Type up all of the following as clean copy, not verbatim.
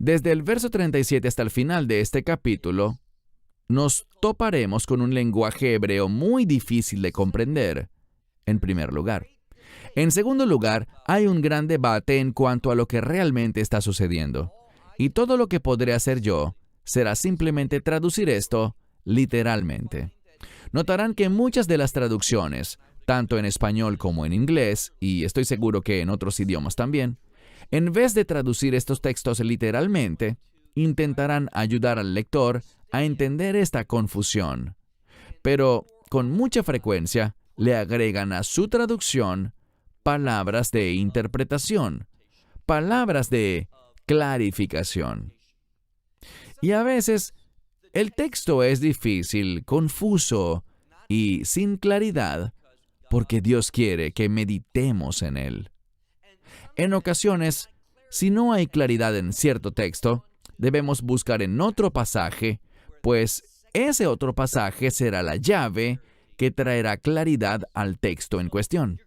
Desde el verso 37 hasta el final de este capítulo, nos toparemos con un lenguaje hebreo muy difícil de comprender, en primer lugar. En segundo lugar, hay un gran debate en cuanto a lo que realmente está sucediendo. Y todo lo que podré hacer yo será simplemente traducir esto literalmente. Notarán que muchas de las traducciones, tanto en español como en inglés, y estoy seguro que en otros idiomas también, en vez de traducir estos textos literalmente, intentarán ayudar al lector a entender esta confusión. Pero, con mucha frecuencia, le agregan a su traducción palabras de interpretación, palabras de clarificación. Y a veces, el texto es difícil, confuso y sin claridad porque Dios quiere que meditemos en él. En ocasiones, si no hay claridad en cierto texto, debemos buscar en otro pasaje, pues ese otro pasaje será la llave que traerá claridad al texto en cuestión.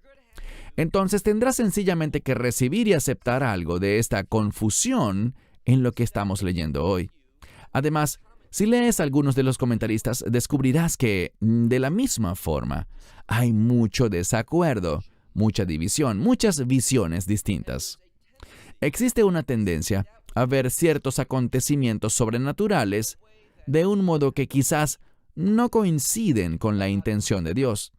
Entonces tendrás sencillamente que recibir y aceptar algo de esta confusión en lo que estamos leyendo hoy. Además, si lees algunos de los comentaristas, descubrirás que, de la misma forma, hay mucho desacuerdo, mucha división, muchas visiones distintas. Existe una tendencia a ver ciertos acontecimientos sobrenaturales de un modo que quizás no coinciden con la intención de Dios.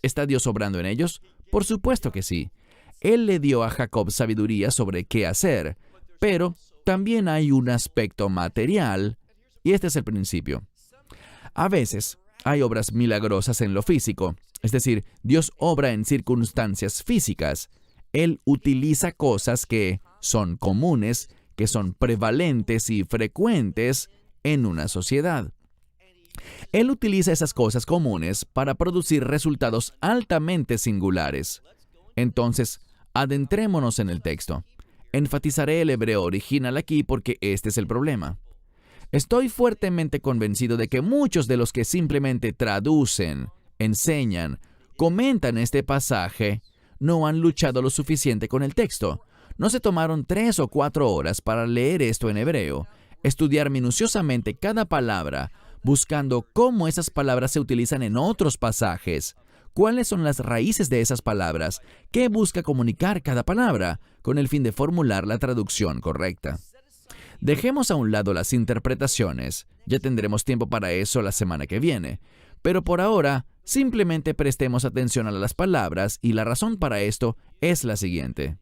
¿Está Dios obrando en ellos? Por supuesto que sí. Él le dio a Jacob sabiduría sobre qué hacer, pero también hay un aspecto material, y este es el principio. A veces hay obras milagrosas en lo físico, es decir, Dios obra en circunstancias físicas. Él utiliza cosas que son comunes, que son prevalentes y frecuentes en una sociedad. Él utiliza esas cosas comunes para producir resultados altamente singulares. Entonces, adentrémonos en el texto. Enfatizaré el hebreo original aquí porque este es el problema. Estoy fuertemente convencido de que muchos de los que simplemente traducen, enseñan, comentan este pasaje, no han luchado lo suficiente con el texto. No se tomaron 3 o 4 horas para leer esto en hebreo, estudiar minuciosamente cada palabra, buscando cómo esas palabras se utilizan en otros pasajes, cuáles son las raíces de esas palabras, qué busca comunicar cada palabra, con el fin de formular la traducción correcta. Dejemos a un lado las interpretaciones, ya tendremos tiempo para eso la semana que viene, pero por ahora, simplemente prestemos atención a las palabras y la razón para esto es la siguiente.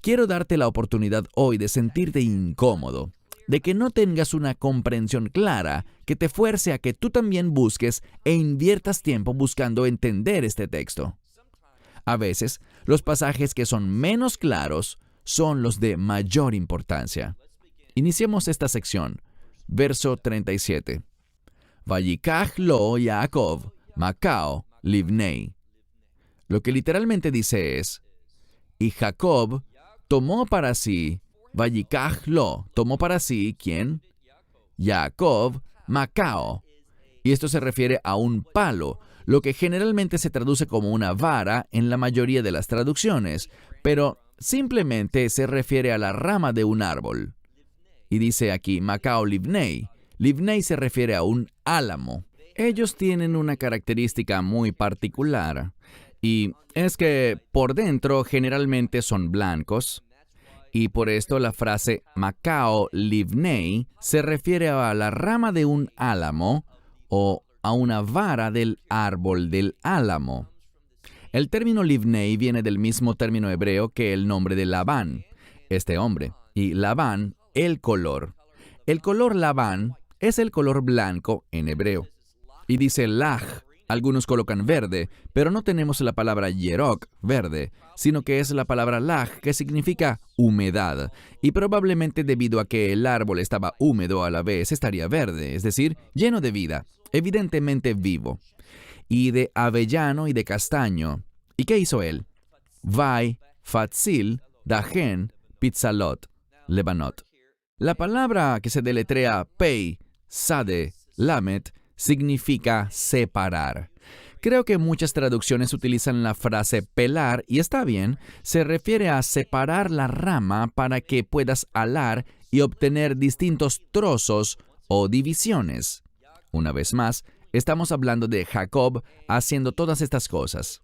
Quiero darte la oportunidad hoy de sentirte incómodo, de que no tengas una comprensión clara que te fuerce a que tú también busques e inviertas tiempo buscando entender este texto. A veces, los pasajes que son menos claros son los de mayor importancia. Iniciemos esta sección. Verso 37. Vayikach lo Yaakov, Macao, Livnei. Lo que literalmente dice es, y Jacob tomó para sí, Vayikach lo, tomó para sí, ¿quién? Jacob, Macao. Y esto se refiere a un palo, lo que generalmente se traduce como una vara en la mayoría de las traducciones, pero simplemente se refiere a la rama de un árbol. Y dice aquí, Macao Livnei. Livnei se refiere a un álamo. Ellos tienen una característica muy particular, y es que por dentro generalmente son blancos, y por esto la frase Macao Livnei se refiere a la rama de un álamo o a una vara del árbol del álamo. El término Livnei viene del mismo término hebreo que el nombre de Labán, este hombre, y Labán, el color. El color Labán es el color blanco en hebreo. Y dice laj, algunos colocan verde, pero no tenemos la palabra yerok, verde, sino que es la palabra laj, que significa humedad. Y probablemente debido a que el árbol estaba húmedo a la vez, estaría verde, es decir, lleno de vida, evidentemente vivo. Y de avellano y de castaño. ¿Y qué hizo él? Vai, fatzil, dajen, pitzalot, lebanot. La palabra que se deletrea pei, sade, lamet, significa separar. Creo que muchas traducciones utilizan la frase pelar, y está bien, se refiere a separar la rama para que puedas alar y obtener distintos trozos o divisiones. Una vez más, estamos hablando de Jacob haciendo todas estas cosas.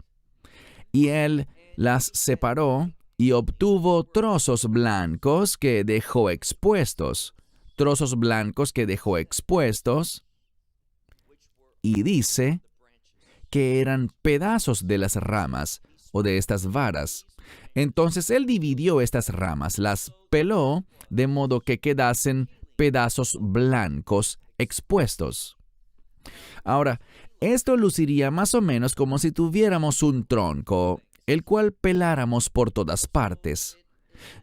Y él las separó y obtuvo trozos blancos que dejó expuestos. Trozos blancos que dejó expuestos. Y dice que eran pedazos de las ramas o de estas varas. Entonces él dividió estas ramas, las peló de modo que quedasen pedazos blancos expuestos. Ahora, esto luciría más o menos como si tuviéramos un tronco, el cual peláramos por todas partes.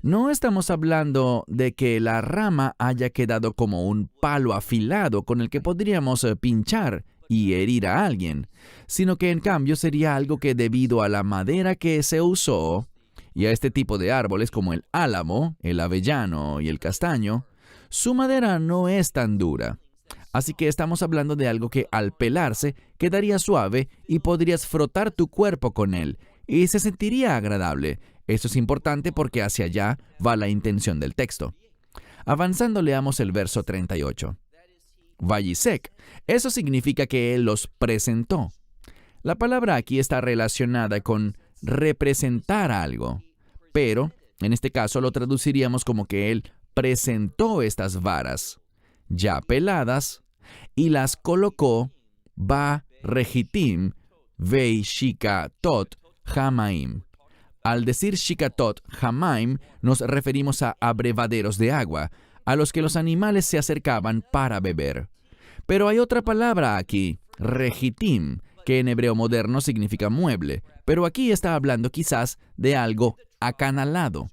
No estamos hablando de que la rama haya quedado como un palo afilado con el que podríamos pinchar y herir a alguien, sino que en cambio sería algo que debido a la madera que se usó y a este tipo de árboles como el álamo, el avellano y el castaño, su madera no es tan dura. Así que estamos hablando de algo que al pelarse quedaría suave y podrías frotar tu cuerpo con él y se sentiría agradable. Esto es importante porque hacia allá va la intención del texto. Avanzando, leamos el verso 38. Vayisek. Eso significa que él los presentó. La palabra aquí está relacionada con representar algo, pero en este caso lo traduciríamos como que él presentó estas varas ya peladas y las colocó ba rehitim vei shikatot hamaim. Al decir shikatot hamaim nos referimos a abrevaderos de agua, a los que los animales se acercaban para beber. Pero hay otra palabra aquí, rehitim, que en hebreo moderno significa mueble, pero aquí está hablando quizás de algo acanalado.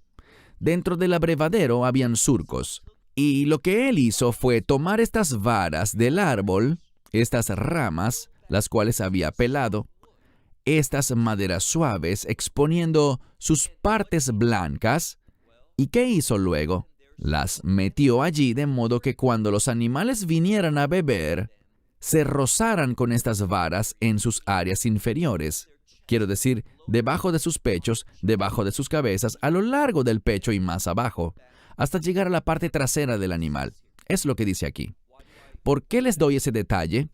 Dentro del abrevadero habían surcos, y lo que él hizo fue tomar estas varas del árbol, estas ramas, las cuales había pelado, estas maderas suaves exponiendo sus partes blancas, ¿y qué hizo luego? Las metió allí de modo que cuando los animales vinieran a beber, se rozaran con estas varas en sus áreas inferiores. Quiero decir, debajo de sus pechos, debajo de sus cabezas, a lo largo del pecho y más abajo, hasta llegar a la parte trasera del animal. Es lo que dice aquí. ¿Por qué les doy ese detalle?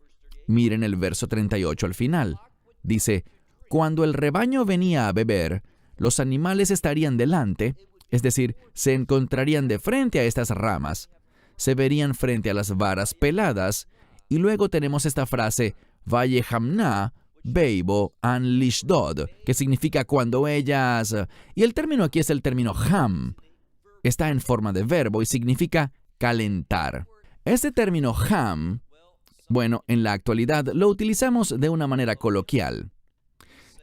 Miren el verso 38 al final. Dice, cuando el rebaño venía a beber, los animales estarían delante, es decir, se encontrarían de frente a estas ramas, se verían frente a las varas peladas, y luego tenemos esta frase, Vayehamna, Beibo, an Lishdod, que significa cuando ellas... Y el término aquí es el término ham. Está en forma de verbo y significa calentar. Este término ham, bueno, en la actualidad lo utilizamos de una manera coloquial.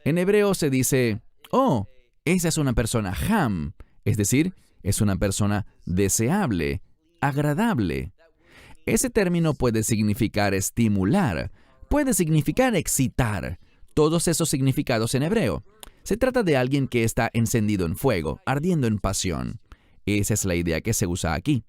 En hebreo se dice, oh, esa es una persona ham, es decir, es una persona deseable, agradable. Ese término puede significar estimular, puede significar excitar, todos esos significados en hebreo. Se trata de alguien que está encendido en fuego, ardiendo en pasión. Esa es la idea que se usa aquí.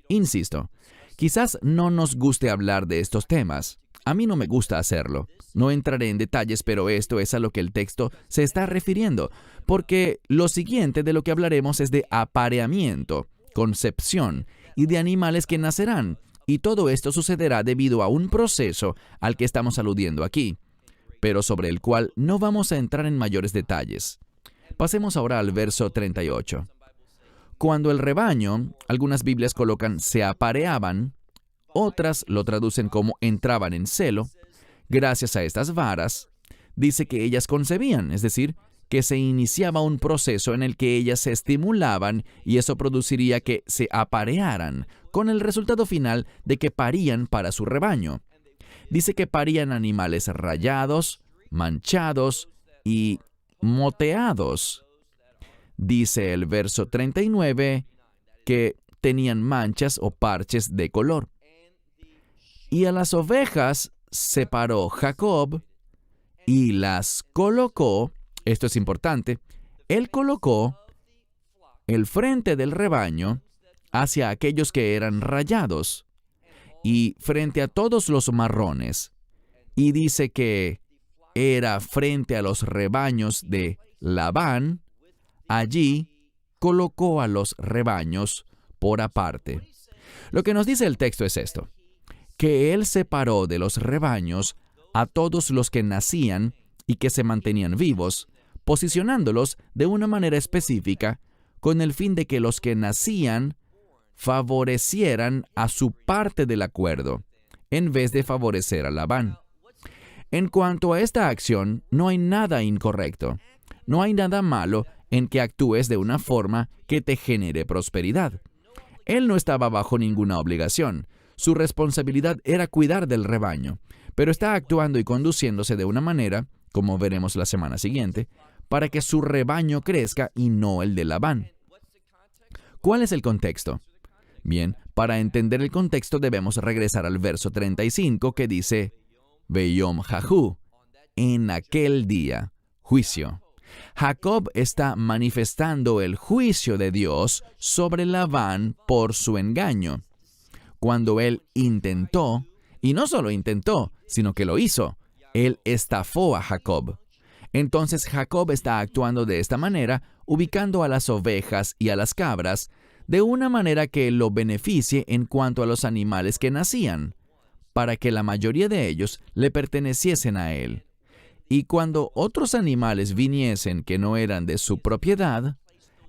Insisto, quizás no nos guste hablar de estos temas. A mí no me gusta hacerlo. No entraré en detalles, pero esto es a lo que el texto se está refiriendo, porque lo siguiente de lo que hablaremos es de apareamiento, concepción y de animales que nacerán, y todo esto sucederá debido a un proceso al que estamos aludiendo aquí, pero sobre el cual no vamos a entrar en mayores detalles. Pasemos ahora al verso 38. Cuando el rebaño, algunas Biblias colocan se apareaban, otras lo traducen como entraban en celo, gracias a estas varas, dice que ellas concebían, es decir, que se iniciaba un proceso en el que ellas se estimulaban y eso produciría que se aparearan, con el resultado final de que parían para su rebaño. Dice que parían animales rayados, manchados y moteados. Dice el verso 39 que tenían manchas o parches de color. Y a las ovejas separó Jacob y las colocó, esto es importante, él colocó el frente del rebaño hacia aquellos que eran rayados y frente a todos los marrones. Y dice que era frente a los rebaños de Labán, allí colocó a los rebaños por aparte. Lo que nos dice el texto es esto, que Él separó de los rebaños a todos los que nacían y que se mantenían vivos, posicionándolos de una manera específica con el fin de que los que nacían favorecieran a su parte del acuerdo, en vez de favorecer a Labán. En cuanto a esta acción, no hay nada incorrecto. No hay nada malo en que actúes de una forma que te genere prosperidad. Él no estaba bajo ninguna obligación. Su responsabilidad era cuidar del rebaño, pero está actuando y conduciéndose de una manera, como veremos la semana siguiente, para que su rebaño crezca y no el de Labán. ¿Cuál es el contexto? Bien, para entender el contexto debemos regresar al verso 35 que dice, Beyom Jahu, en aquel día, juicio. Jacob está manifestando el juicio de Dios sobre Labán por su engaño. Cuando él intentó, y no solo intentó, sino que lo hizo, él estafó a Jacob. Entonces Jacob está actuando de esta manera, ubicando a las ovejas y a las cabras de una manera que lo beneficie en cuanto a los animales que nacían, para que la mayoría de ellos le perteneciesen a él. Y cuando otros animales viniesen que no eran de su propiedad,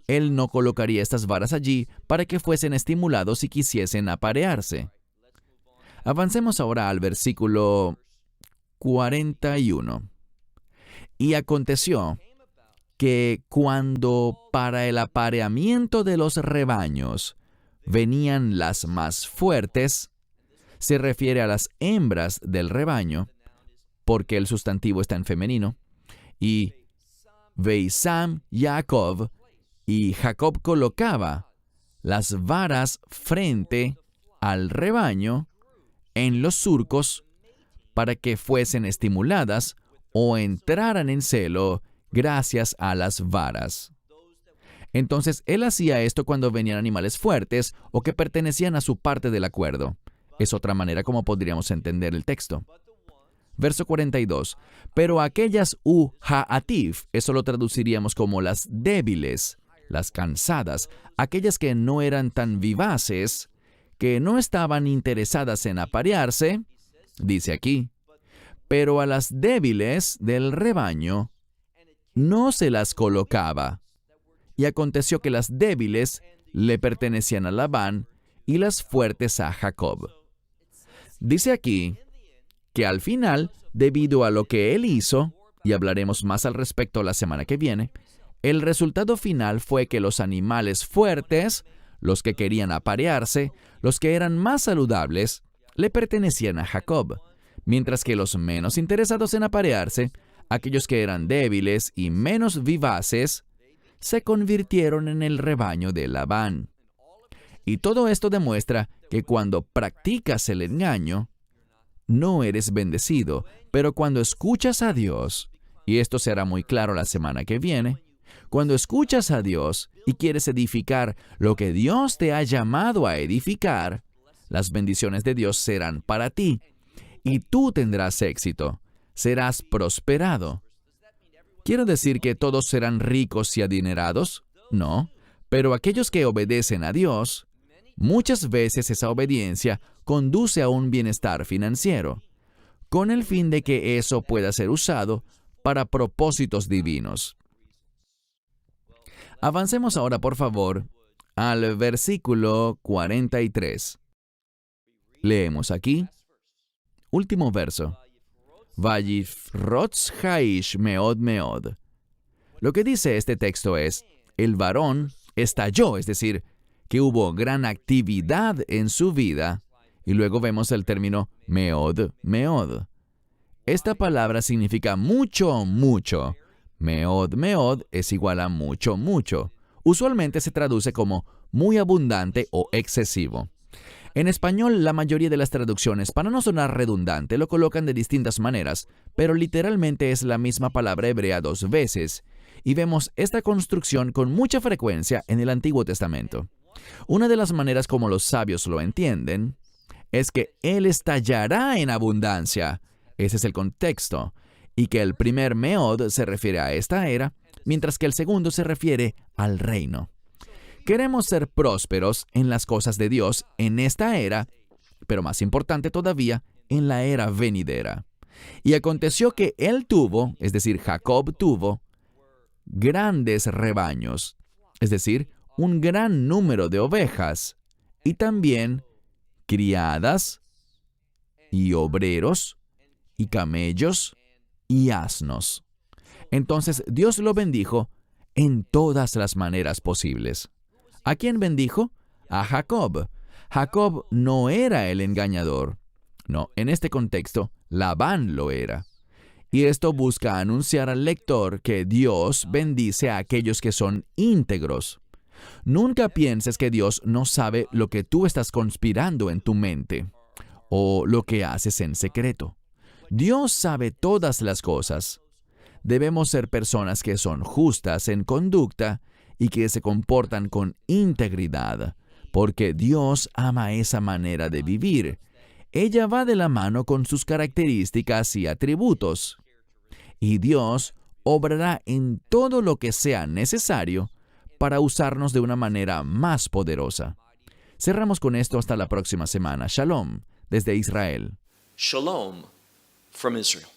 él no colocaría estas varas allí para que fuesen estimulados y quisiesen aparearse. Avancemos ahora al versículo 41. Y aconteció que cuando para el apareamiento de los rebaños venían las más fuertes, se refiere a las hembras del rebaño, porque el sustantivo está en femenino, y Veisam Jacob, y Jacob colocaba las varas frente al rebaño en los surcos para que fuesen estimuladas o entraran en celo gracias a las varas. Entonces, él hacía esto cuando venían animales fuertes o que pertenecían a su parte del acuerdo. Es otra manera como podríamos entender el texto. Verso 42. Pero aquellas ha'atif, eso lo traduciríamos como las débiles, las cansadas, aquellas que no eran tan vivaces, que no estaban interesadas en aparearse, dice aquí, pero a las débiles del rebaño no se las colocaba. Y aconteció que las débiles le pertenecían a Labán y las fuertes a Jacob. Dice aquí que al final, debido a lo que él hizo, y hablaremos más al respecto la semana que viene, el resultado final fue que los animales fuertes, los que querían aparearse, los que eran más saludables, le pertenecían a Jacob, mientras que los menos interesados en aparearse, aquellos que eran débiles y menos vivaces, se convirtieron en el rebaño de Labán. Y todo esto demuestra que cuando practicas el engaño, no eres bendecido, pero cuando escuchas a Dios, y esto será muy claro la semana que viene, cuando escuchas a Dios y quieres edificar lo que Dios te ha llamado a edificar, las bendiciones de Dios serán para ti, y tú tendrás éxito, serás prosperado. ¿Quiero decir que todos serán ricos y adinerados? No, pero aquellos que obedecen a Dios, muchas veces esa obediencia conduce a un bienestar financiero, con el fin de que eso pueda ser usado para propósitos divinos. Avancemos ahora, por favor, al versículo 43. Leemos aquí, último verso. Vayifrotz haish meod meod. Lo que dice este texto es, el varón estalló, es decir, que hubo gran actividad en su vida, y luego vemos el término meod, meod. Esta palabra significa mucho, mucho. Meod, meod es igual a mucho, mucho. Usualmente se traduce como muy abundante o excesivo. En español, la mayoría de las traducciones, para no sonar redundante, lo colocan de distintas maneras, pero literalmente es la misma palabra hebrea dos veces, y vemos esta construcción con mucha frecuencia en el Antiguo Testamento. Una de las maneras como los sabios lo entienden es que Él estallará en abundancia. Ese es el contexto, y que el primer meod se refiere a esta era, mientras que el segundo se refiere al reino. Queremos ser prósperos en las cosas de Dios en esta era, pero más importante todavía, en la era venidera. Y aconteció que él tuvo, es decir, Jacob tuvo, grandes rebaños, es decir, un gran número de ovejas, y también criadas, y obreros, y camellos, y asnos. Entonces Dios lo bendijo en todas las maneras posibles. ¿A quién bendijo? A Jacob. Jacob no era el engañador. No, en este contexto, Labán lo era. Y esto busca anunciar al lector que Dios bendice a aquellos que son íntegros. Nunca pienses que Dios no sabe lo que tú estás conspirando en tu mente o lo que haces en secreto. Dios sabe todas las cosas. Debemos ser personas que son justas en conducta y que se comportan con integridad, porque Dios ama esa manera de vivir. Ella va de la mano con sus características y atributos. Y Dios obrará en todo lo que sea necesario para usarnos de una manera más poderosa. Cerramos con esto hasta la próxima semana. Shalom, desde Israel. Shalom from Israel.